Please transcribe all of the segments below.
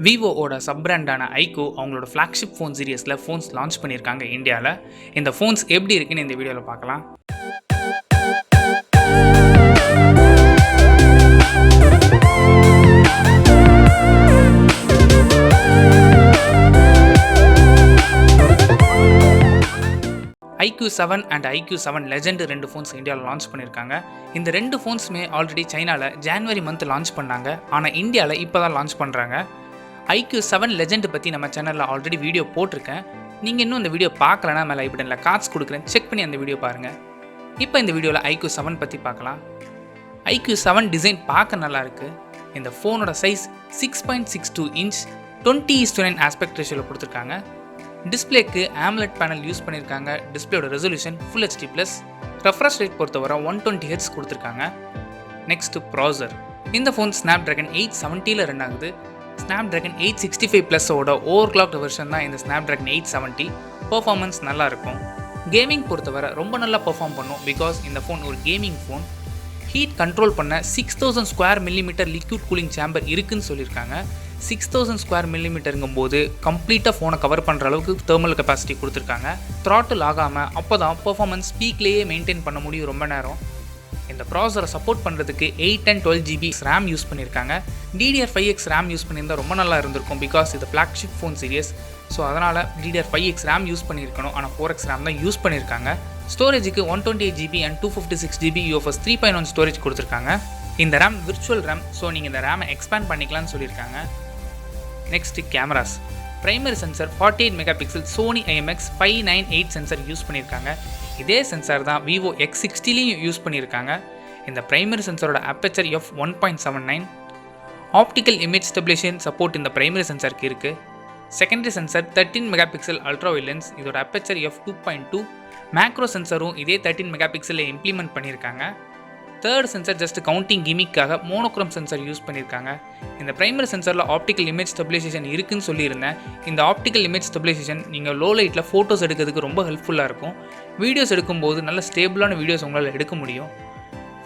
விவோவோட sub பிராண்டான iQOO அவங்களோட flagship phone சீரியஸில் phones launch பண்ணியிருக்காங்க இந்தியாவில். இந்த ஃபோன்ஸ் எப்படி இருக்குன்னு இந்த வீடியோவில் பார்க்கலாம். IQOO 7 அண்ட் IQOO 7 லெஜெண்ட் ரெண்டு ஃபோன்ஸ் இந்தியாவில் லான்ச் பண்ணியிருக்காங்க. இந்த ரெண்டு ஃபோன்ஸுமே ஆல்ரெடி சைனாவில் ஜான்வரி மந்த் லான்ச் பண்ணாங்க. ஆனால் இந்தியாவில் இப்போ தான் லான்ச் பண்ணுறாங்க. IQOO 7 லெஜெண்ட் பற்றி நம்ம சேனலில் ஆல்ரெடி வீடியோ போட்டிருக்கேன். நீங்கள் இன்னும் இந்த வீடியோ பார்க்கலன்னா மேலே ஐ பட்டனில் கார்ட்ஸ் கொடுக்குறேன், செக் பண்ணி அந்த வீடியோ பாருங்கள். இப்போ இந்த வீடியோவில் IQOO 7 பற்றி பார்க்கலாம். IQOO 7 டிசைன் பார்க்க நல்லாயிருக்கு. இந்த ஃபோனோட சைஸ் 6.62 இன்ச் 20:9 ஆஸ்பெக்ட் ரேஷியோவில் கொடுத்துருக்காங்க. டிஸ்பிளேக்கு AMOLED பேனல் யூஸ் பண்ணியிருக்காங்க. டிஸ்பிளேயோட resolution Full HD+. Refresh rate பொறுத்தவரை 120 Hz கொடுத்துருக்காங்க. Next processor. இந்த ஃபோன் Snapdragon 870 ரன் ஆகுது. Snapdragon 865+ஓட ஓவர் கிளாக்டு வெர்ஷன் தான் இந்த Snapdragon 870. பெர்ஃபார்மன்ஸ் நல்லா இருக்கும். கேமிங் பொறுத்தவரை ரொம்ப நல்லா பெர்ஃபார்ம் பண்ணும். பிகாஸ் இந்த ஃபோன் ஒரு கேமிங் ஃபோன். ஹீட் கண்ட்ரோல் பண்ண 6000 square millimetre liquid cooling chamber இருக்குன்னு சொல்லியிருக்காங்க. 6000 ஸ்கொயர் மில்லிமீட்டருங்கும் போது கம்ப்ளீட்டாக ஃபோனை கவர் பண்ணுற அளவுக்கு தெர்மல் கெப்பாசிட்டி கொடுத்துருக்காங்க. த்ராட்டில் ஆகாமல் அப்போ தான் பெர்ஃபார்மன்ஸ் பீக்லேயே மெயின்டைன் பண்ண முடியும் ரொம்ப நேரம். இந்த ப்ராசரை சப்போர்ட் பண்ணுறதுக்கு 8 and 12 GB RAM யூஸ் பண்ணியிருக்காங்க. DDR5X RAM யூஸ் பண்ணியிருந்தால் ரொம்ப நல்லா இருந்திருக்கும். பிகாஸ் இது ஃப்ளாக்ஷிப் ஃபோன் சீரியஸ். ஸோ அதனால் DDR5X RAM யூஸ் பண்ணியிருக்கணும். ஆனால் 4X RAM தான் யூஸ் பண்ணியிருக்காங்க. ஸ்டோரேஜுக்கு 128 GB and 256 GB UFS 3.1 storage கொடுத்துருக்காங்க. இந்த RAM விர்ச்சுவல் RAM. ஸோ நீங்கள் இந்த ரேமை எக்ஸ்பேண்ட் பண்ணிக்கலாம்னு சொல்லியிருக்காங்க. Next cameras. Primary sensor 48 megapixel Sony IMX598 sensor use பண்ணியிருக்காங்க. இதே சென்சார் தான் விவோ X60லையும் யூஸ் பண்ணியிருக்காங்க. இந்த பிரைமரி சென்சரோட aperture f1.79. Optical image stabilization support இந்த பிரைமரி சென்சருக்கு இருக்குது. Secondary sensor 13 megapixel ultra wide lens. இதோட அப்பேச்சர் f2.2. மேக்ரோ சென்சரும் இதே 13 மெகாபிக்சலில் இம்ப்ளிமெண்ட் பண்ணியிருக்காங்க. தேர்ட் சென்சர் ஜஸ்ட் கவுண்டிங் கிமிக்காக மோனோக்ரோம் சென்சர் யூஸ் பண்ணியிருக்காங்க. இந்த பிரைமரி சென்சரில் ஆப்டிக்கல் இமேஜ் ஸ்டெபிலைசேஷன் இருக்குன்னு சொல்லியிருந்தேன். இந்த ஆப்டிக்கல் இமேஜ் ஸ்டெபிலைசேஷன் நீங்கள் லோ லைட்டில் ஃபோட்டோஸ் எடுக்கிறதுக்கு ரொம்ப ஹெல்ப்ஃபுல்லாக இருக்கும். வீடியோஸ் எடுக்கும்போது நல்ல ஸ்டேபிளான வீடியோஸ் உங்களால் எடுக்க முடியும்.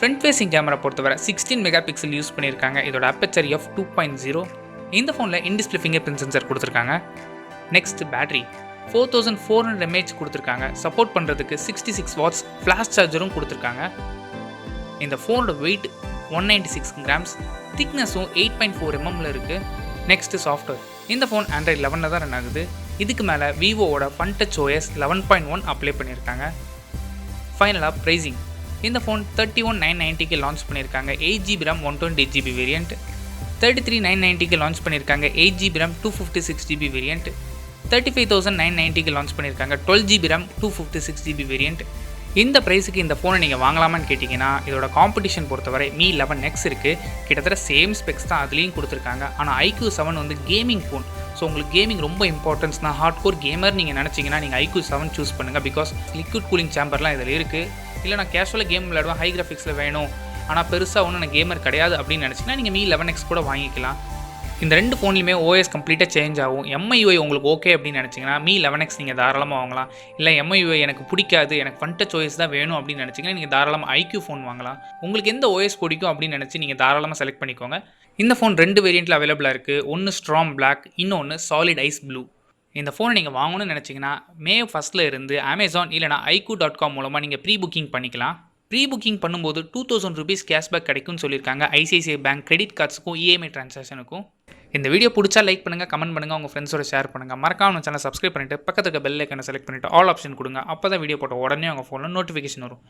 ஃப்ரண்ட் ஃபேசிங் கேமரா பொறுத்தவரை 16 மெகாபிக்சல் யூஸ் பண்ணியிருக்காங்க. இதோட அப்பேச்சர் f2.0. இந்த ஃபோனில் இன்டிஸ்பிளே ஃபிங்கர் பிரிண்ட் சென்சர் கொடுத்துருக்காங்க. நெக்ஸ்ட் பேட்டரி 4400 mAh கொடுத்துருக்காங்க. சப்போர்ட் பண்ணுறதுக்கு 66 வாட்ஸ் ஃப்ளாஷ் சார்ஜரும் கொடுத்துருக்காங்க. இந்த ஃபோனோட வெயிட் 196 கிராம்ஸ். திக்னஸும் 8.4 mm இருக்குது. Next software. இந்த ஃபோன் Android 11 தான் ரன் ஆகுது. இதுக்கு மேலே விவோவோட FunTouch OS 11.1 அப்ளை பண்ணியிருக்காங்க. ஃபைனலாக ப்ரைஸிங். இந்த ஃபோன் 31,990க்கு லான்ச் பண்ணியிருக்காங்க. 8 GB RAM 128 GB வேரியண்ட். 33,990க்கு லான்ச் பண்ணியிருக்காங்க. 8 GB RAM 256 GB வேரியண்ட். 35,990க்கு லான்ச் பண்ணியிருக்காங்க. 12 GB RAM 256 GB வேரியண்ட். இந்த ப்ரைஸுக்கு இந்த ஃபோனை நீங்கள் வாங்கலாமான்னு கேட்டிங்கன்னா இதோட காம்படிஷன் பொறுத்தவரை Mi 11X இருக்குது. கிட்டத்தட்ட சேம் ஸ்பெக்ஸ் தான் அதுலேயும் கொடுத்துருக்காங்க. ஆனால் IQOO 7 வந்து கேமிங் ஃபோன். ஸோ உங்களுக்கு கேமிங் ரொம்ப இம்பார்ட்டன்ஸ்னா ஹார்ட் கோர் கேமர் நீங்கள் நினச்சிங்கன்னா நீங்கள் IQOO 7 சூஸ் பண்ணுங்கள். பிகாஸ் லிக்விட் கூலிங் சேம்பர்லாம் இதில் இருக்குது. இல்லை நான் கேஷுவலாக கேம் விளையாடுவேன், ஹை கிராஃபிக்ஸில் வேணும், ஆனால் பெருசாக ஒன்றும் நான் கேமர் கிடையாது அப்படின்னு நினச்சிங்கன்னா நீங்கள் Mi 11X கூட வாங்கிக்கலாம். இந்த ரெண்டு ஃபோன்லையுமே OS கம்ப்ளீட்டாக சேஞ்ச் ஆகும். MIUI உங்களுக்கு ஓகே அப்படின்னு நினச்சிங்கன்னா Mi 11X நீங்கள் தாராளமாக வாங்கலாம். இல்லை MIUI எனக்கு பிடிக்காது, எனக்கு FunTouch OS தான் வேணும் அப்படின்னு நினச்சிங்கன்னா நீங்கள் தாராளமாக IQOO ஃபோன் வாங்கலாம். உங்களுக்கு எந்த OS பிடிக்கும் அப்படின்னு நினச்சி நீங்கள் தாராளமாக செலக்ட் பண்ணிக்கோங்க. இந்த ஃபோன் ரெண்டு வேரியண்ட்டில் அவைலபிளாக இருக்குது. ஒன்று ஸ்ட்ராங் பிளாக், இன்னொன்று சாலிட் ஐஸ் ப்ளூ. இந்த ஃபோனை நீங்கள் வாங்கணும்னு நினச்சிங்கன்னா May 1 இருந்து Amazon இல்லைனா IQOO.com மூலமாக நீங்கள் ப்ரீ புக்கிங் பண்ணிக்கலாம். ப்ரீ புக்கிங் பண்ணும்போது 2000 ரூபீஸ் கேஷ்பேக் கிடைக்கும்னு சொல்லியிருக்காங்க. ICICI பேங்க் கிரெடிட் கார்ட்ஸுக்கும் EMI டிரான்சாக்ஷனுக்கும். இந்த வீடியோ பிடிச்சா லைக் பண்ணுங்கள், கமெண்ட் பண்ணுங்கள், உங்கள் ஃப்ரெண்ட்ஸோட ஷேர் பண்ணுங்கள். மறக்காம சேனல் சப்ஸ்கிரைப் பண்ணிவிட்டு பக்கத்துக்கு பெல் ஐக்கனை செலக்ட் பண்ணிவிட்டு ஆல் ஆப்ஷன் கொடுங்க. அப்போ தான் வீடியோ போட்ட உடனே உங்கள் ஃபோனில் நோட்டிஃபிகேஷன் வரும்.